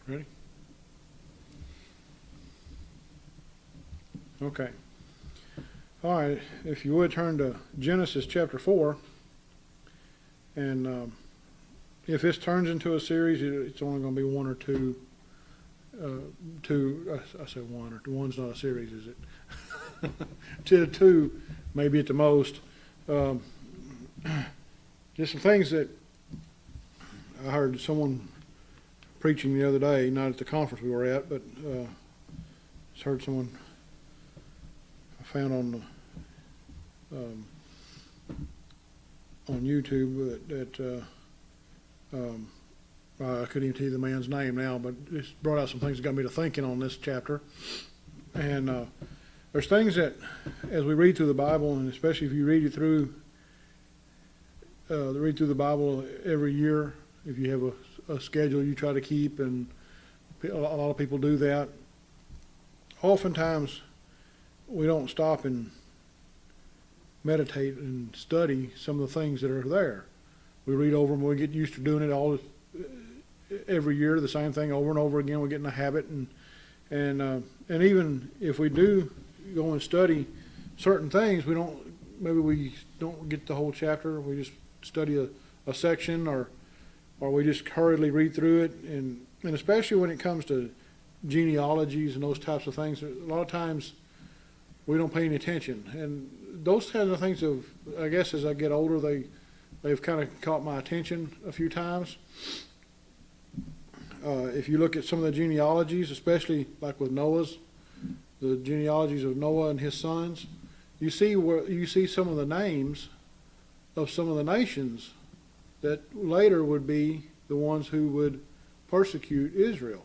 Ready? Okay. All right. If you would turn to Genesis chapter 4. And if this turns into a series, it's only going to be one or two. I said one, or one's not a series, is it? Two, maybe at the most. Just some things that I heard someone preaching the other day, not at the conference we were at, but just heard someone I found on YouTube that I couldn't even tell you the man's name now, but it's brought out some things that got me to thinking on this chapter. And there's things that, as we read through the Bible, and especially if you read through the Bible every year, if you have a schedule you try to keep, and a lot of people do that, oftentimes we don't stop and meditate and study some of the things that are there. We read over them, we get used to doing it every year, the same thing over and over again. We get in a habit, and even if we do go and study certain things, we don't get the whole chapter. We just study a section, or we just hurriedly read through it, and especially when it comes to genealogies and those types of things, a lot of times we don't pay any attention. And those kinds of things I guess as I get older, they've kind of caught my attention a few times. If you look at some of the genealogies, especially like with the genealogies of Noah and his sons, you see some of the names of some of the nations that later would be the ones who would persecute Israel.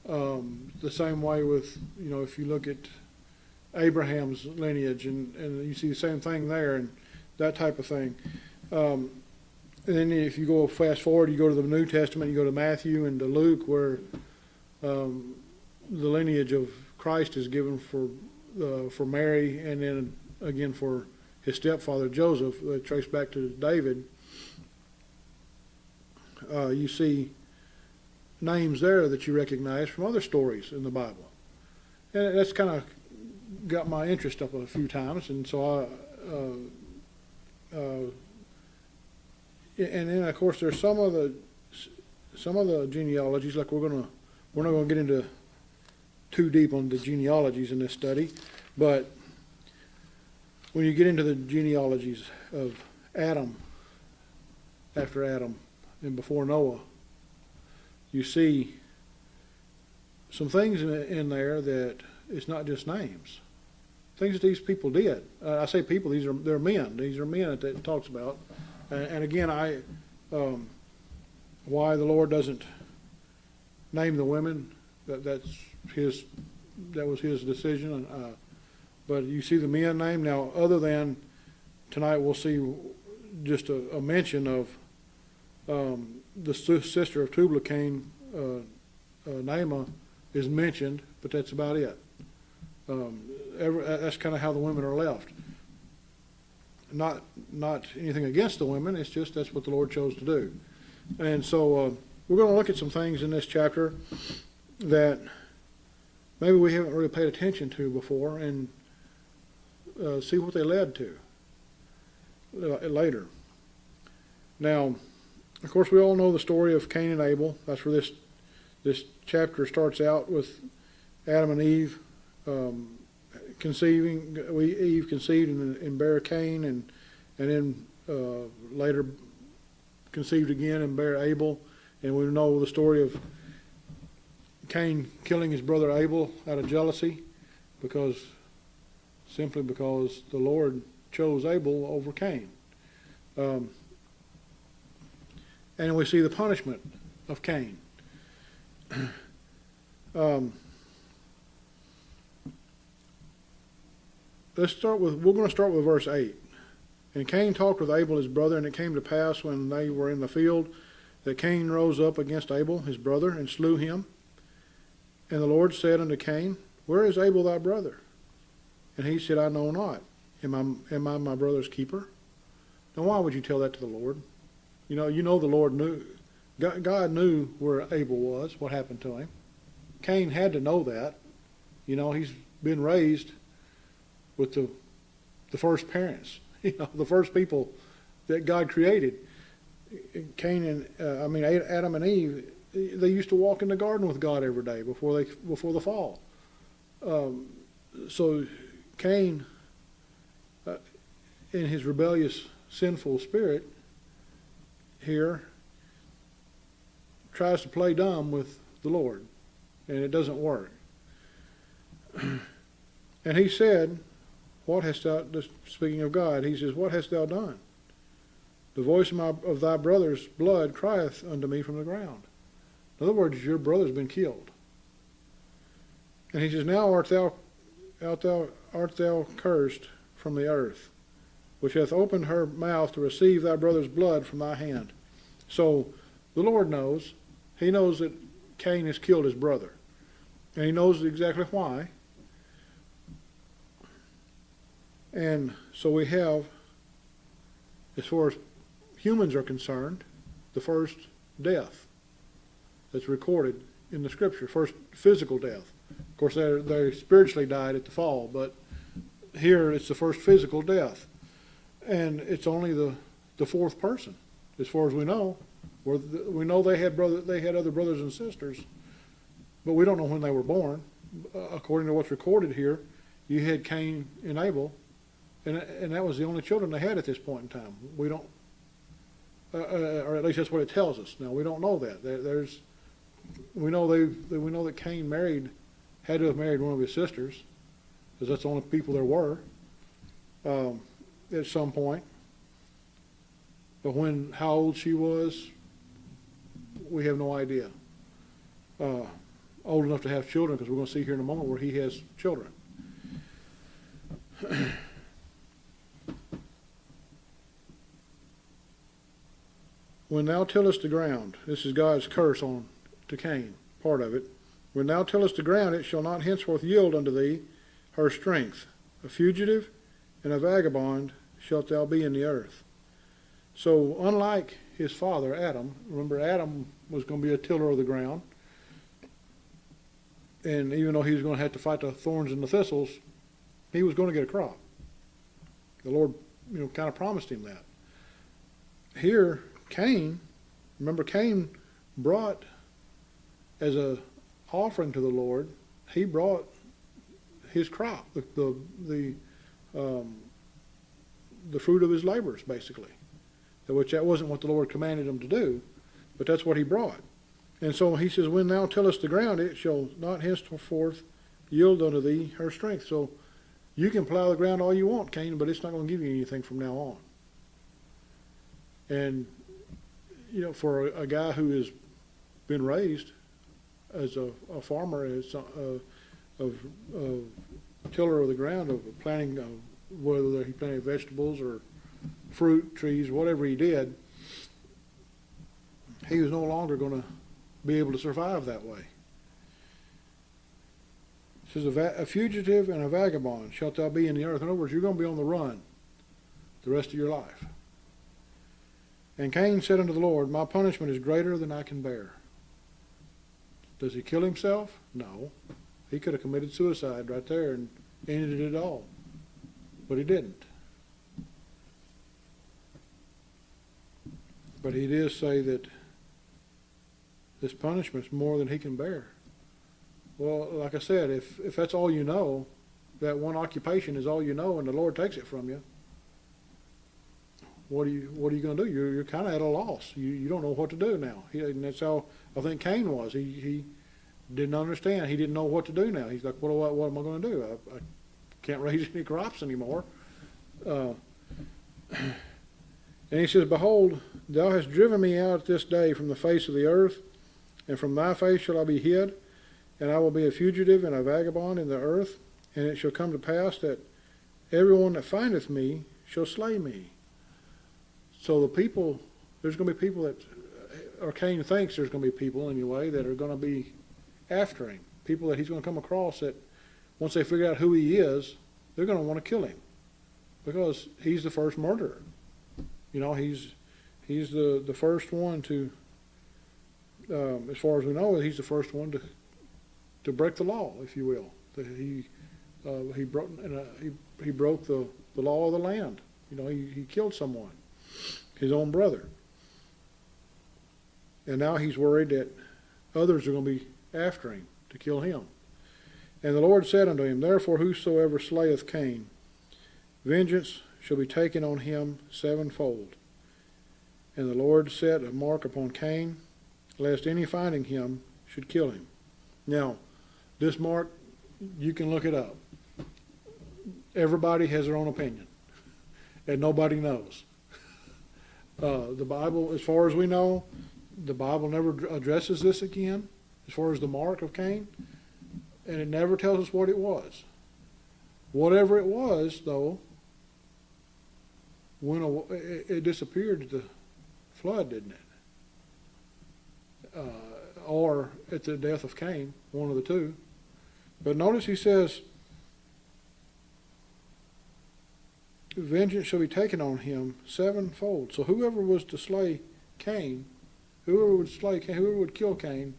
The same way with, if you look at Abraham's lineage, and you see the same thing there, and that type of thing. And then if you go fast forward, you go to the New Testament, you go to Matthew and to Luke, where the lineage of Christ is given for Mary, and then again for his stepfather Joseph, traced back to David. You see names there that you recognize from other stories in the Bible, and that's kind of got my interest up a few times. And so and then of course there's some of the genealogies, like we're not going to get into too deep on the genealogies in this study, but when you get into the genealogies of Adam, after Adam and before Noah, you see some things in there that it's not just names. Things that these people did. I say people; they're men. These are men that it talks about. And again, why the Lord doesn't name the women? That was his decision. But you see the men named now. Other than tonight, we'll see just a mention of the sister of Tubal-Cain, Naamah, is mentioned, but that's about it. That's kind of how the women are left. Not anything against the women, it's just that's what the Lord chose to do. And so we're going to look at some things in this chapter that maybe we haven't really paid attention to before, and see what they led to later. Now, of course, we all know the story of Cain and Abel. That's where this chapter starts out, with Adam and Eve conceiving. Eve conceived and bare Cain, and then later conceived again and bare Abel. And we know the story of Cain killing his brother Abel out of jealousy, simply because the Lord chose Abel over Cain. And we see the punishment of Cain. We're going to start with verse 8. And Cain talked with Abel his brother, and it came to pass when they were in the field that Cain rose up against Abel his brother and slew him. And the Lord said unto Cain, Where is Abel thy brother? And he said, I know not. Am I my brother's keeper? Now why would you tell that to the Lord? You know the Lord God knew where Abel was, what happened to him. Cain had to know that. You know, he's been raised with the first parents, you know, the first people that God created. Adam and Eve, they used to walk in the garden with God every day before the fall. So Cain, in his rebellious, sinful spirit here, tries to play dumb with the Lord, and it doesn't work. And he said, what hast thou, speaking of God, he says, what hast thou done? The voice of thy brother's blood crieth unto me from the ground. In other words, your brother's been killed. And he says, now art thou cursed from the earth, which hath opened her mouth to receive thy brother's blood from thy hand. So the Lord knows. He knows that Cain has killed his brother. And he knows exactly why. And so we have, as far as humans are concerned, the first death that's recorded in the Scripture, first physical death. Of course, they spiritually died at the fall, but here it's the first physical death. And it's only the fourth person, as far as we know. We know they had other brothers and sisters, but we don't know when they were born. According to what's recorded here, you had Cain and Abel, and that was the only children they had at this point in time. We don't, or at least that's what it tells us. Now we don't know that. We know that Cain had to have married one of his sisters, because that's the only people there were at some point. But how old she was, we have no idea. Old enough to have children, because we're going to see here in a moment where he has children. When thou tillest the ground, this is God's curse to Cain, part of it. When thou tillest the ground, it shall not henceforth yield unto thee her strength. A fugitive and a vagabond shalt thou be in the earth. So unlike his father, Adam, remember Adam was going to be a tiller of the ground. And even though he was going to have to fight the thorns and the thistles, he was going to get a crop. The Lord, kind of promised him that. Here, Cain, remember Cain brought as a offering to the Lord, he brought his crop, the fruit of his labors, basically. Which that wasn't what the Lord commanded him to do, but that's what he brought. And so he says, when thou tillest the ground, it shall not henceforth yield unto thee her strength. So you can plow the ground all you want, Cain, but it's not going to give you anything from now on. And, for a guy who has been raised as a farmer, as a tiller of the ground, of planting, whether he planted vegetables or fruit trees, whatever he did, he was no longer going to be able to survive that way. It says, a fugitive and a vagabond shalt thou be in the earth. In other words, you're going to be on the run the rest of your life. And Cain said unto the Lord, my punishment is greater than I can bear. Does he kill himself? No. He could have committed suicide right there and ended it all. But he didn't. But he does say that this punishment is more than he can bear. Well, like I said, if that's all you know, that one occupation is all you know, and the Lord takes it from you, what are you going to do? You're kind of at a loss. You don't know what to do now. And that's how I think Cain was. He didn't understand. He didn't know what to do now. He's like, what am I going to do? I can't raise any crops anymore. And he says, behold, thou hast driven me out this day from the face of the earth, and from thy face shall I be hid, and I will be a fugitive and a vagabond in the earth. And it shall come to pass that everyone that findeth me shall slay me. So there's going to be people that, or Cain thinks there's going to be people anyway, that are going to be after him. People that he's going to come across that, once they figure out who he is, they're going to want to kill him, because he's the first murderer. He's the first one to as far as we know, he's the first one to break the law, if you will. He broke the law of the land. He killed someone, his own brother. And now he's worried that others are going to be after him to kill him. And the Lord said unto him, Therefore whosoever slayeth Cain, vengeance shall be taken on him sevenfold. And the Lord set a mark upon Cain, lest any finding him should kill him. Now, this mark, you can look it up. Everybody has their own opinion, and nobody knows. The Bible, as far as we know, the Bible never addresses this again, as far as the mark of Cain, and it never tells us what it was. Whatever it was, though, it disappeared at the flood, didn't it? Or at the death of Cain, one of the two. But notice he says, vengeance shall be taken on him sevenfold. So whoever was to slay Cain, whoever would kill Cain,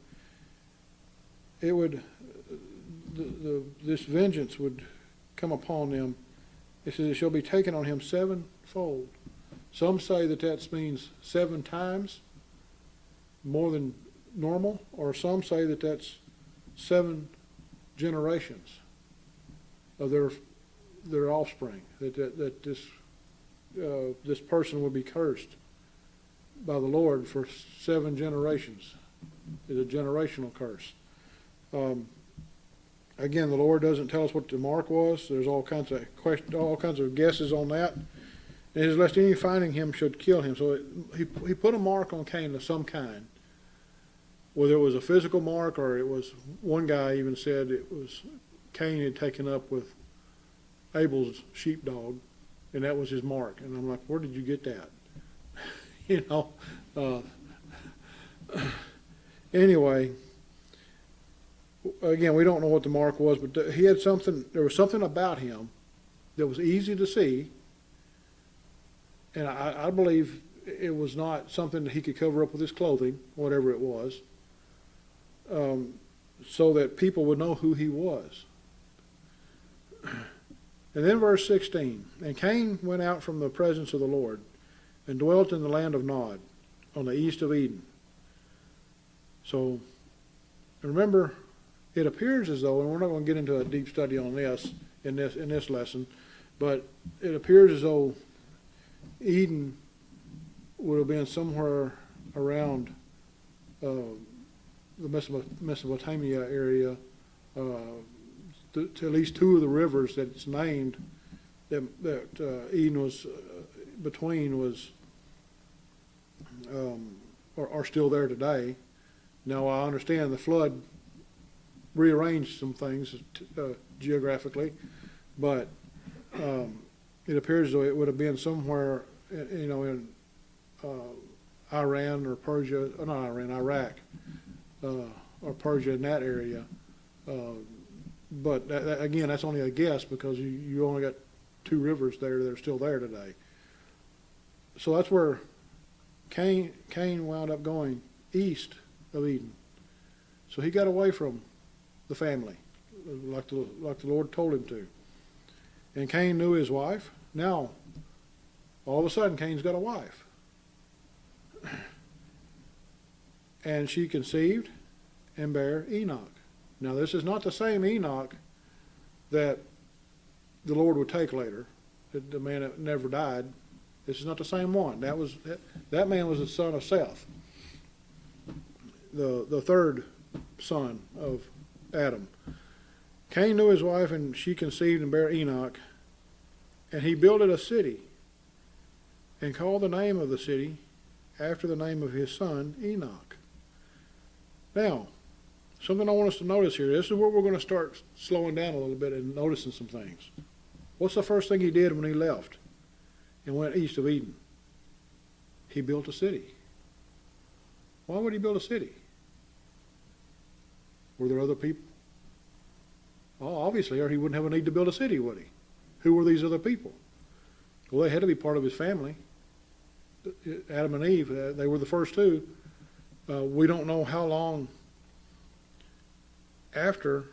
this vengeance would come upon them. It says it shall be taken on him sevenfold. Some say that means 7 times more than normal, or some say that that's 7 generations of their offspring. That this person would be cursed by the Lord for 7 generations. It's a generational curse. Again, the Lord doesn't tell us what the mark was. There's all kinds of guesses on that. And it says, lest any finding him should kill him. So he put a mark on Cain of some kind. Whether it was a physical mark, or it was, one guy even said it was Cain had taken up with Abel's sheepdog, and that was his mark. And I'm like, where did you get that? Anyway, again, we don't know what the mark was, but he had something. There was something about him that was easy to see, and I believe it was not something that he could cover up with his clothing, whatever it was, so that people would know who he was. And then verse 16, and Cain went out from the presence of the Lord and dwelt in the land of Nod, on the east of Eden. So, remember, it appears as though, and we're not going to get into a deep study on this in this lesson, but it appears as though Eden would have been somewhere around the Mesopotamia area, to at least 2 of the rivers that it's named that Eden was between are still there today. Now I understand the flood rearranged some things geographically, but it appears as though it would have been somewhere, in Iran or Persia, or not Iran, Iraq, or Persia, in that area. But again, that's only a guess, because you only got 2 rivers there that are still there today. So that's where Cain wound up going, east of Eden. So he got away from the family, like the Lord told him to. And Cain knew his wife. Now, all of a sudden, Cain's got a wife. And she conceived and bare Enoch. Now, this is not the same Enoch that the Lord would take later, the man that never died. This is not the same one. That man was the son of Seth, the third son of Adam. Cain knew his wife, and she conceived and bare Enoch, and he builded a city, and called the name of the city after the name of his son Enoch. Now, something I want us to notice here. This is where we're going to start slowing down a little bit and noticing some things. What's the first thing he did when he left and went east of Eden? He built a city. Why would he build a city? Were there other people? Oh, obviously, or he wouldn't have a need to build a city, would he? Who were these other people? Well, they had to be part of his family. Adam and Eve, they were the first 2. We don't know how long after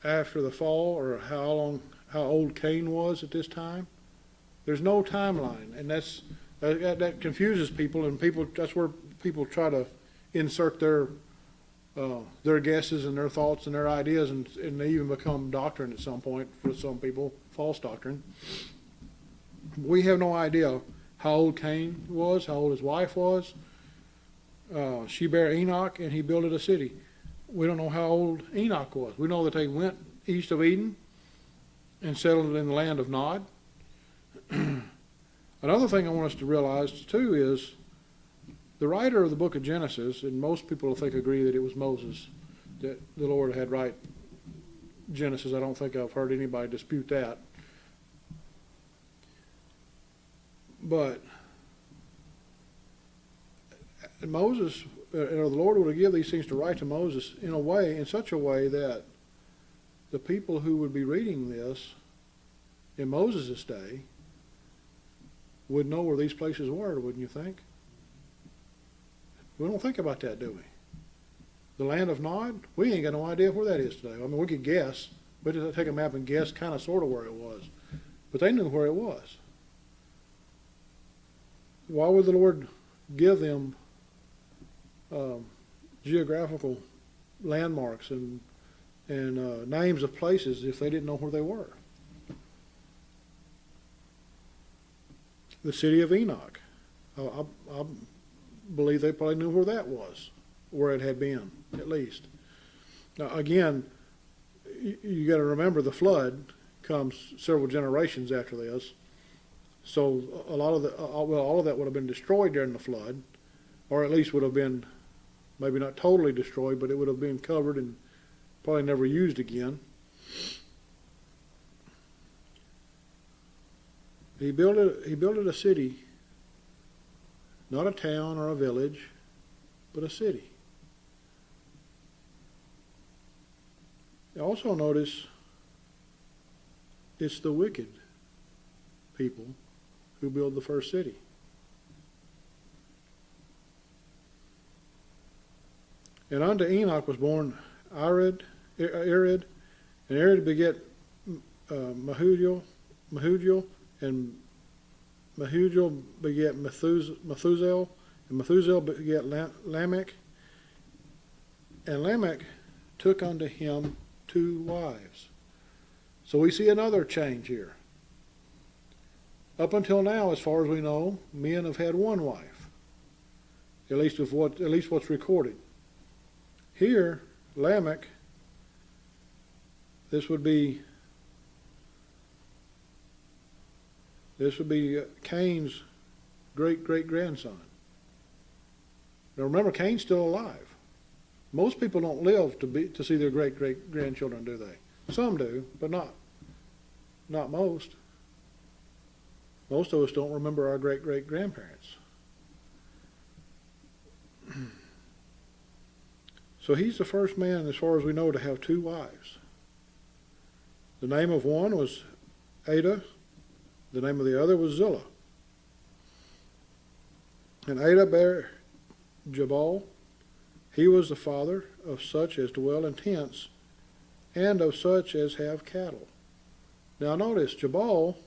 after the fall, or how old Cain was at this time. There's no timeline, and that confuses people, and that's where people try to insert their guesses and their thoughts and their ideas, and they even become doctrine at some point for some people, false doctrine. We have no idea how old Cain was, how old his wife was. She bare Enoch, and he builded a city. We don't know how old Enoch was. We know that they went east of Eden and settled in the land of Nod. Another thing I want us to realize, too, is the writer of the book of Genesis, and most people I think agree that it was Moses, that the Lord had write Genesis. I don't think I've heard anybody dispute that. But Moses, the Lord would give these things to write to Moses in such a way that the people who would be reading this in Moses' day would know where these places were, wouldn't you think? We don't think about that, do we? The land of Nod, we ain't got no idea where that is today. I mean, we could guess. We just take a map and guess kind of sort of where it was. But they knew where it was. Why would the Lord give them geographical landmarks and names of places if they didn't know where they were? The city of Enoch. I believe they probably knew where that was, where it had been, at least. Now, again, you got to remember the flood comes several generations after this. So a lot of all of that would have been destroyed during the flood, or at least would have been maybe not totally destroyed, but it would have been covered and probably never used again. He built a city, not a town or a village, but a city. You also notice it's the wicked people who build the first city. And unto Enoch was born Arid, and Arid beget Mahujael, and Mahujael beget Methuselah, and Methuselah beget Lamech, and Lamech took unto him 2 wives. So we see another change here. Up until now, as far as we know, men have had 1 wife, at least what's recorded. Here, Lamech, this would be Cain's great-great-grandson. Now remember, Cain's still alive. Most people don't live to see their great-great-grandchildren, do they? Some do, but not most. Most of us don't remember our great-great-grandparents. So he's the first man, as far as we know, to have 2 wives. The name of one was Ada. The name of the other was Zillah. And Ada bare Jabal. He was the father of such as dwell in tents, and of such as have cattle. Now notice, Jabal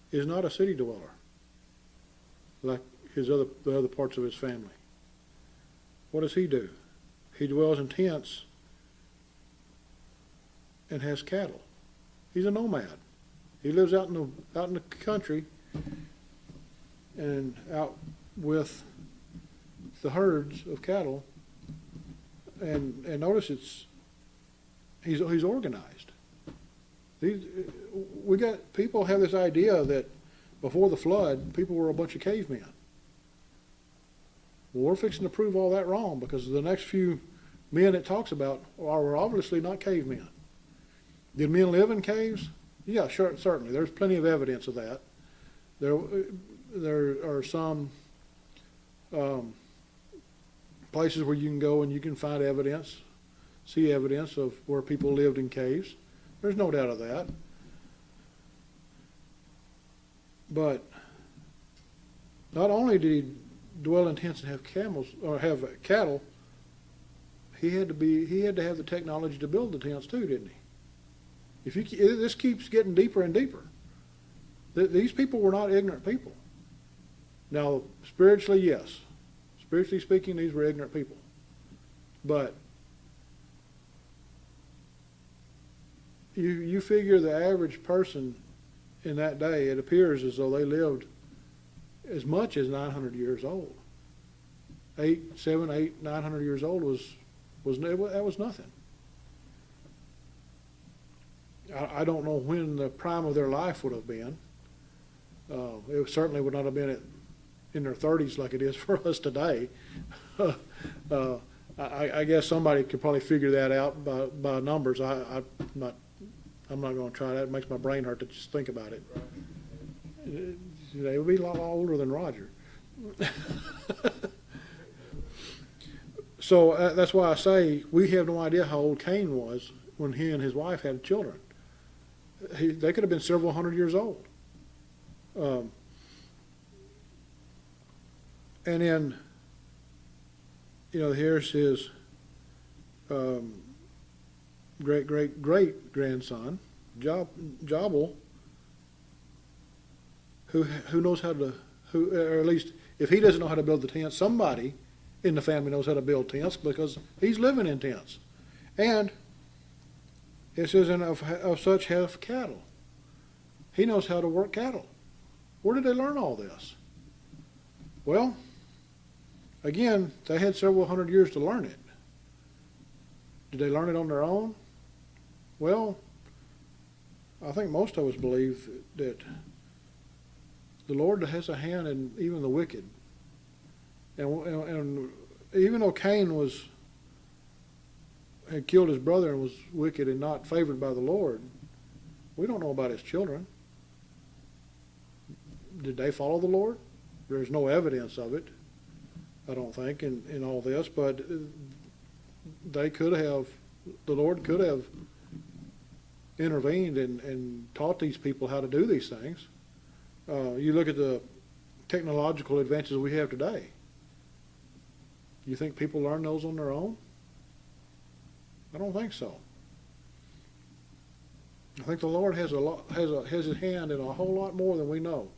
is not a city dweller, like the other parts of his family. What does he do? He dwells in tents and has cattle. He's a nomad. He lives out in the country and out with the herds of cattle. And notice he's organized. People have this idea that before the flood, people were a bunch of cavemen. Well, we're fixing to prove all that wrong, because the next few men it talks about are obviously not cavemen. Did men live in caves? Yeah, sure, certainly. There's plenty of evidence of that. There are some places where you can go and you can find evidence, see evidence of where people lived in caves. There's no doubt of that. But not only did dwell in tents and have camels or have cattle, he had to have the technology to build the tents too, didn't he? This keeps getting deeper and deeper. These people were not ignorant people. Now, spiritually, yes. Spiritually speaking, these were ignorant people. But you figure the average person in that day, it appears as though they lived as much as 900 years old. 900 years old that was nothing. I don't know when the prime of their life would have been. It certainly would not have been in their 30s like it is for us today. I guess somebody could probably figure that out by numbers. I'm not going to try that. It makes my brain hurt to just think about it. They would be a lot older than Roger. So that's why I say we have no idea how old Cain was when he and his wife had children. They could have been several hundred years old. And then, here's his great grandson, Jabal, who knows how to, or at least if he doesn't know how to build the tent, somebody in the family knows how to build tents because he's living in tents. And it says, and of such have cattle. He knows how to work cattle. Where did they learn all this? Well, again, they had several hundred years to learn it. Did they learn it on their own? Well, I think most of us believe that the Lord has a hand in even the wicked. And even though Cain had killed his brother and was wicked and not favored by the Lord, we don't know about his children. Did they follow the Lord? There's no evidence of it, I don't think, in all this, but the Lord could have intervened and taught these people how to do these things. You look at the technological advances we have today. You think people learn those on their own? I don't think so. I think the Lord has his hand in a whole lot more than we know.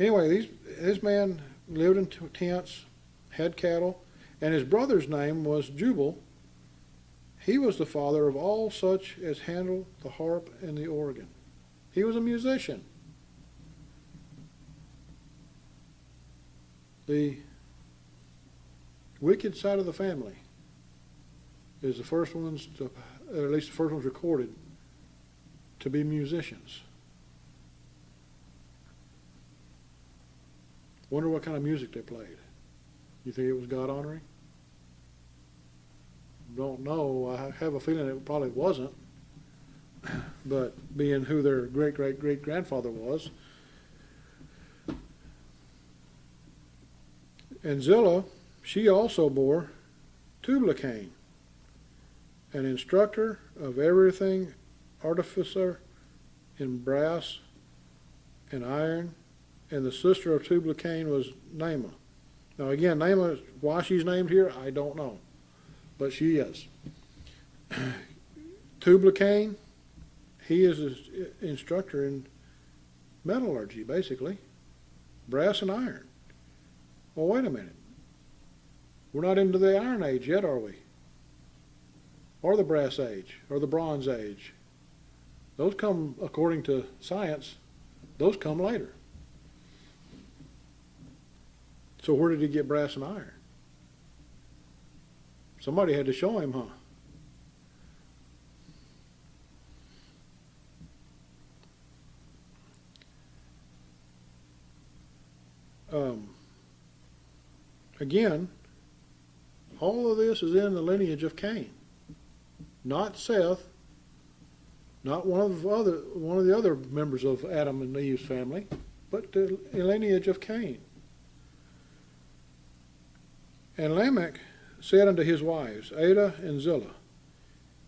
Anyway, this man lived in tents, had cattle, and his brother's name was Jubal. He was the father of all such as handle the harp and the organ. He was a musician. The wicked side of the family is the first ones to, or at least the first ones recorded, to be musicians. Wonder what kind of music they played. You think it was God-honoring? Don't know. I have a feeling it probably wasn't. But being who their great-great-great-grandfather was. And Zillah, she also bore Tubal-Cain, an instructor of everything, artificer in brass and iron, and the sister of Tubal-Cain was Naamah. Now again, Naamah, why she's named here, I don't know, but she is. Tubal-Cain, he is an instructor in metallurgy, basically, brass and iron. Well, wait a minute. We're not into the Iron Age yet, are we? Or the Brass Age, or the Bronze Age. Those come, according to science, those come later. So where did he get brass and iron? Somebody had to show him, huh? Again, all of this is in the lineage of Cain, not Seth, not one of the other members of Adam and Eve's family, but the lineage of Cain. And Lamech said unto his wives, Adah and Zillah,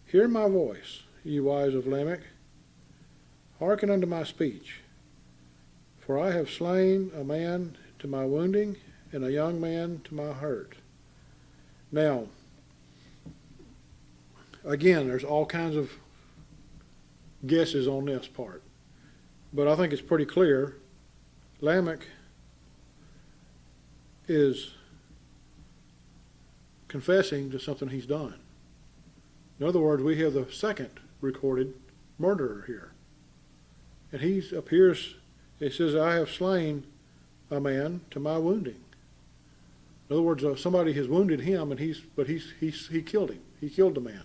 hear my voice, ye wives of Lamech, hearken unto my speech. For I have slain a man to my wounding, and a young man to my hurt. Now, again, there's all kinds of guesses on this part. But I think it's pretty clear. Lamech is confessing to something he's done. In other words, we have the second recorded murderer here. And he appears, it says, I have slain a man to my wounding. In other words, somebody has wounded him, and he killed him. He killed the man.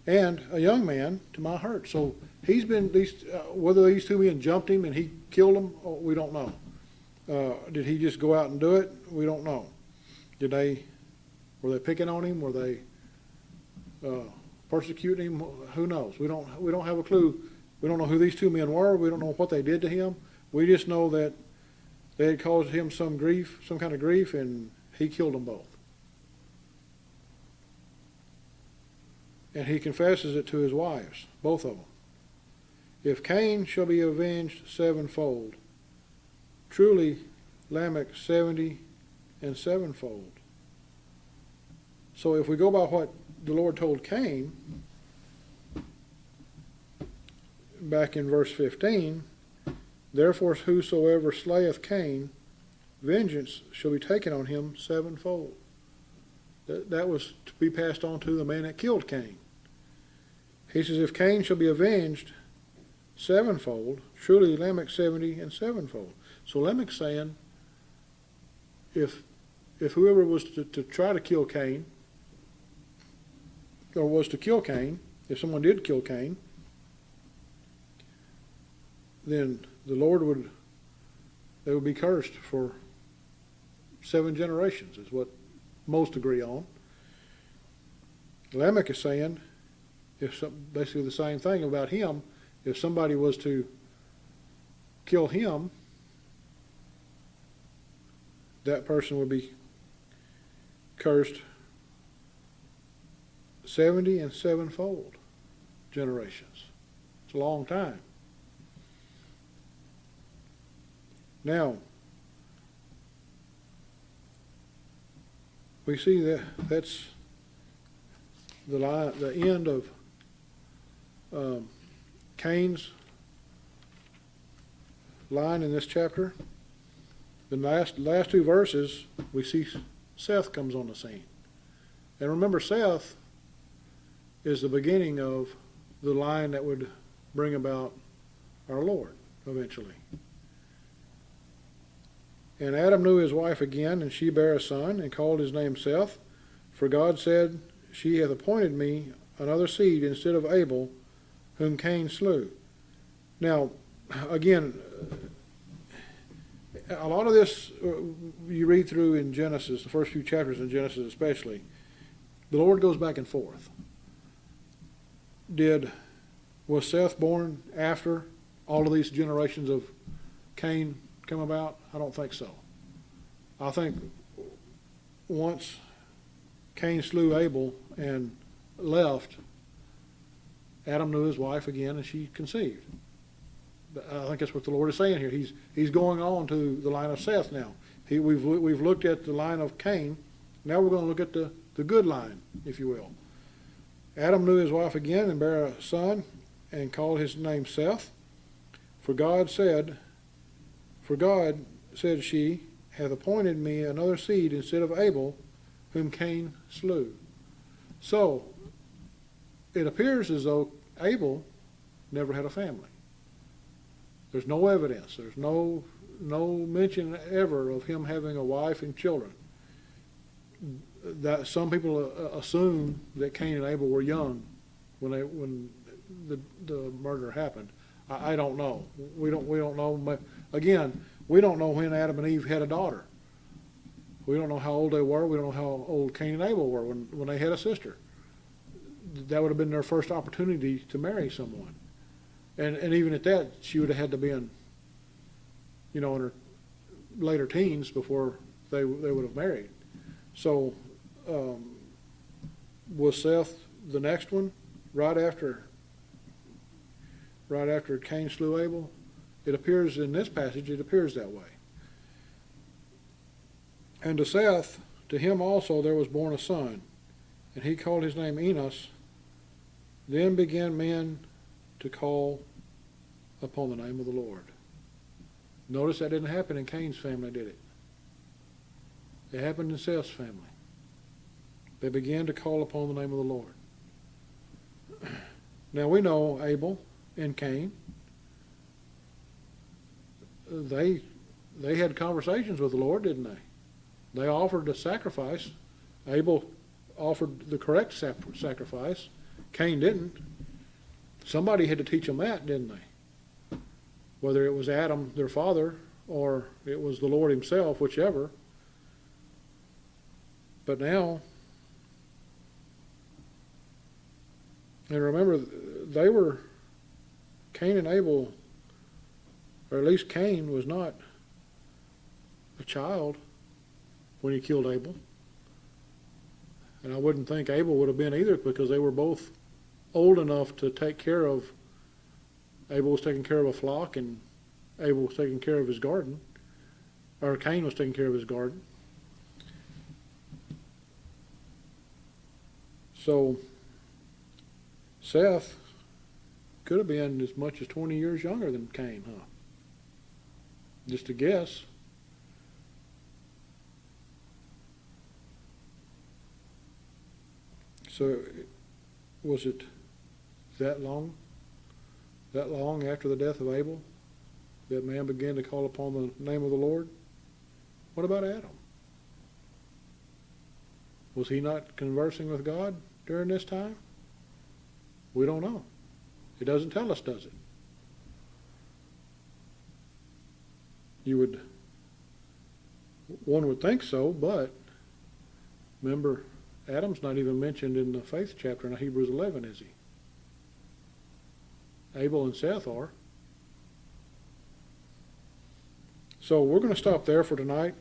And a young man to my hurt. So he's been, whether these two men jumped him and he killed him, we don't know. Did he just go out and do it? We don't know. Were they picking on him? Were they persecuting him? Who knows? We don't have a clue. We don't know who these two men were. We don't know what they did to him. We just know that they had caused him some grief, some kind of grief, and he killed them both. And he confesses it to his wives, both of them. If Cain shall be avenged sevenfold, truly Lamech 70 and sevenfold. So if we go by what the Lord told Cain, back in verse 15, therefore whosoever slayeth Cain, vengeance shall be taken on him sevenfold. That was to be passed on to the man that killed Cain. He says, if Cain shall be avenged sevenfold, truly Lamech 70 and sevenfold. So Lamech's saying, if whoever was to try to kill Cain, or was to kill Cain, if someone did kill Cain, then the Lord they would be cursed for 7 generations, is what most agree on. Lamech is saying, basically the same thing about him. If somebody was to kill him, that person would be cursed 70 and sevenfold generations. It's a long time. Now, we see that that's the end of Cain's line in this chapter. The last 2 verses, we see Seth comes on the scene. And remember, Seth is the beginning of the line that would bring about our Lord eventually. And Adam knew his wife again, and she bare a son, and called his name Seth. For God said, she hath appointed me another seed instead of Abel, whom Cain slew. Now, again, a lot of this you read through in Genesis, the first few chapters in Genesis especially, the Lord goes back and forth. Was Seth born after all of these generations of Cain come about? I don't think so. I think once Cain slew Abel and left, Adam knew his wife again, and she conceived. I think that's what the Lord is saying here. He's going on to the line of Seth now. We've looked at the line of Cain. Now we're going to look at the good line, if you will. Adam knew his wife again and bare a son, and called his name Seth. For God said, she hath appointed me another seed instead of Abel, whom Cain slew. So, it appears as though Abel never had a family. There's no evidence. There's no mention ever of him having a wife and children. That some people assume that Cain and Abel were young when the murder happened. I don't know. We don't know. Again, we don't know when Adam and Eve had a daughter. We don't know how old they were. We don't know how old Cain and Abel were when they had a sister. That would have been their first opportunity to marry someone. And even at that, she would have had to be in her later teens before they would have married. So, was Seth the next one, right after Cain slew Abel? It appears in this passage, it appears that way. And to Seth, to him also there was born a son, and he called his name Enos. Then began men to call upon the name of the Lord. Notice that didn't happen in Cain's family, did it? It happened in Seth's family. They began to call upon the name of the Lord. Now we know Abel and Cain. They had conversations with the Lord, didn't they? They offered a sacrifice. Abel offered the correct sacrifice. Cain didn't. Somebody had to teach them that, didn't they? Whether it was Adam, their father, or it was the Lord himself, whichever. But now, and remember, Cain and Abel, or at least Cain was not a child when he killed Abel. And I wouldn't think Abel would have been either, because they were both old enough to take care of, Abel was taking care of a flock and Abel was taking care of his garden, or Cain was taking care of his garden. So Seth could have been as much as 20 years younger than Cain, huh? Just a guess. So was it that long after the death of Abel that man began to call upon the name of the Lord? What about Adam? Was he not conversing with God during this time? We don't know. It doesn't tell us, does it? One would think so, but remember, Adam's not even mentioned in the faith chapter in Hebrews 11, is he? Abel and Seth are. So we're going to stop there for tonight.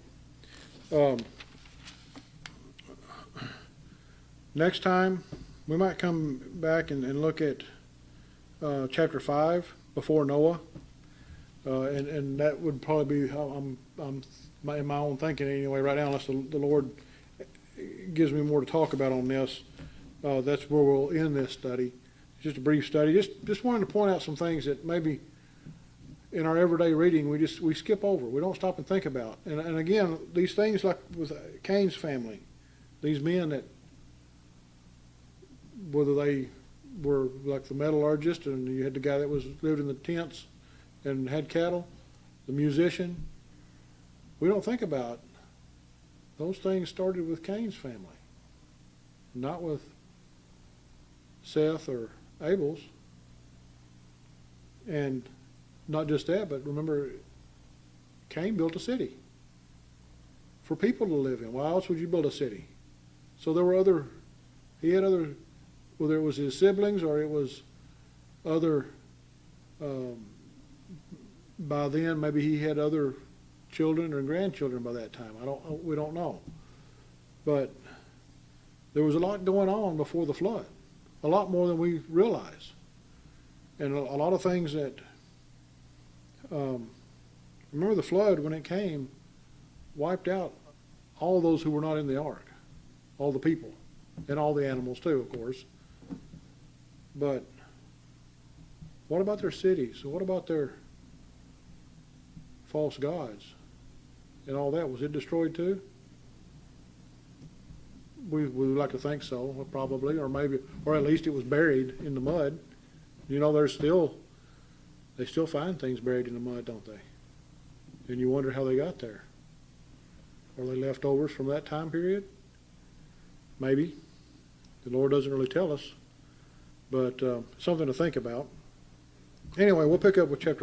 Next time, we might come back and look at chapter 5, before Noah. And that would probably be how I'm in my own thinking anyway right now, unless the Lord gives me more to talk about on this. That's where we'll end this study. Just a brief study. Just wanted to point out some things that maybe in our everyday reading we skip over. We don't stop and think about. And again, these things like with Cain's family, these men that, whether they were like the metallurgist, and you had the guy that lived in the tents and had cattle, the musician, we don't think about those things started with Cain's family, not with Seth or Abel's. And not just that, but remember, Cain built a city for people to live in. Why else would you build a city? So there were he had other, whether it was his siblings or it was other, by then maybe he had other children or grandchildren by that time. We don't know. But there was a lot going on before the flood, a lot more than we realize. And a lot of things that, remember the flood when it came, wiped out all those who were not in the ark, all the people, and all the animals too, of course. But what about their cities? What about their false gods and all that? Was it destroyed too? We would like to think so, probably, or maybe, or at least it was buried in the mud. You know, they still find things buried in the mud, don't they? And you wonder how they got there. Are they leftovers from that time period? Maybe. The Lord doesn't really tell us, but something to think about. Anyway, we'll pick up with chapter